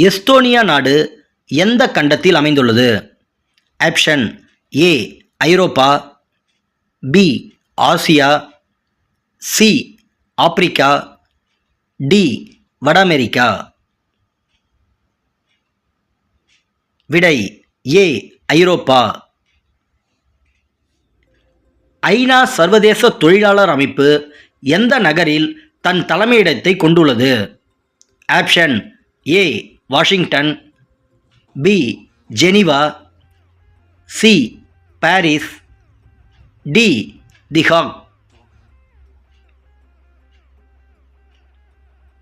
Estonia நாடு எந்த கண்டத்தில் அமைந்துள்ளது? ஆப்ஷன் ஏ ஐரோப்பா, பி ஆசியா, சி ஆப்பிரிக்கா, டி வட அமெரிக்கா. விடை ஏ ஐரோப்பா. ஐநா சர்வதேச தொழிலாளர் அமைப்பு எந்த நகரில் தன் தலைமையிடத்தை கொண்டுள்ளது? Option A Washington, B Geneva, C Paris, D the Hague.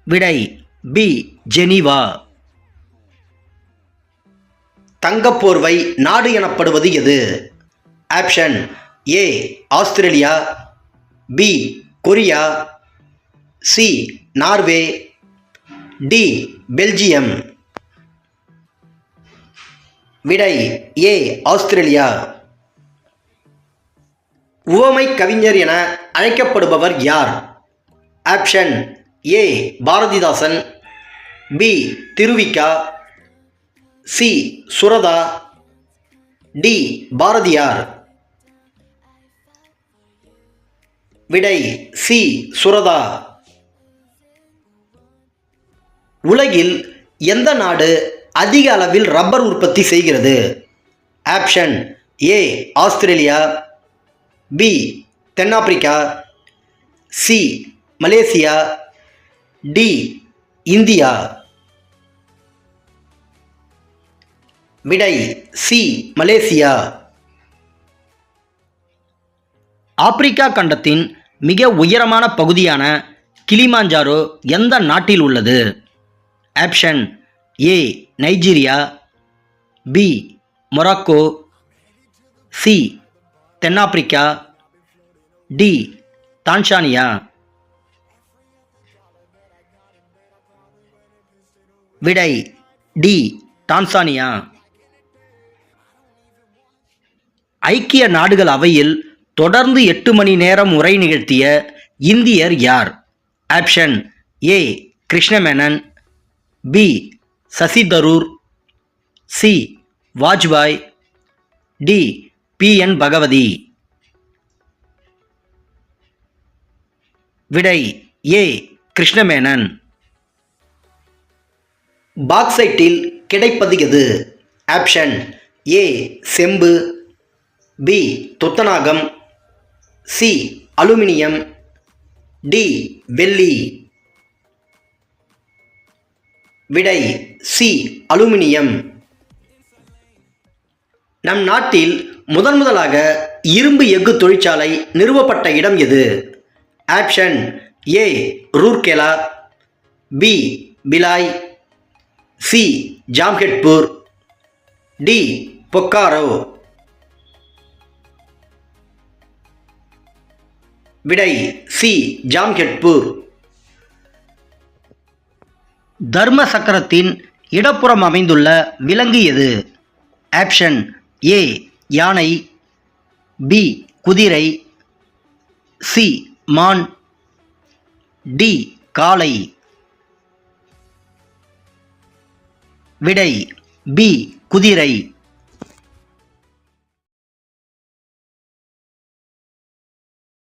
விடை பி ஜெனீவா. தங்கப்போர்வை நாடு எனப்படுவது எது? Option A Australia, B Korea, C Norway, D Belgium. விடை ஏ ஆஸ்திரேலியா. உவமை கவிஞர் என அழைக்கப்படுபவர் யார்? Option A Bharathidasan, B Thiru Vi Ka, C Suratha, D Bharathiyar. விடை சி சுரதா. உலகில் எந்த நாடு அதிக அளவில் ரப்பர் உற்பத்தி செய்கிறது? ஆப்ஷன் ஏ ஆஸ்திரேலியா, பி தென்னாப்பிரிக்கா, சி மலேசியா, டி இந்தியா. விடை சி மலேசியா. ஆப்பிரிக்கா கண்டத்தின் மிக உயரமான பகுதியான கிளிமாஞ்சாரோ எந்த நாட்டில் உள்ளது? Option A Nigeria, B Morocco, C தென்னாப்பிரிக்கா, டி தான்சானியா. விடை டி டான்சானியா. ஐக்கிய நாடுகள் அவையில் தொடர்ந்து 8 மணி நேரம் உரை நிகழ்த்திய இந்தியர் யார்? Option A Krishna Menon, B Shashi Tharoor, C Vajpayee, D PN Bhagwati. விடை ஏ கிருஷ்ணமேனன். பாக்சைட்டில் கிடைப்பது எது? ஆப்ஷன் ஏ செம்பு, பி துத்தநாகம், சி அலுமினியம், டி வெள்ளி. விடை சி அலுமினியம். நம் நாட்டில் முதலாக இரும்பு எஃகு தொழிற்சாலை நிறுவப்பட்ட இடம் எது? Option A Rourkela, B Bhilai, C Jamshedpur, D Bokaro. விடை சி ஜாம்ஷெட்பூர். தர்ம சக்கரத்தின் இடப்புறம் அமைந்துள்ள விலங்கு எது? ஆப்ஷன் ஏ யானை, பி குதிரை, சி மான், டி காளை. விடை பி குதிரை.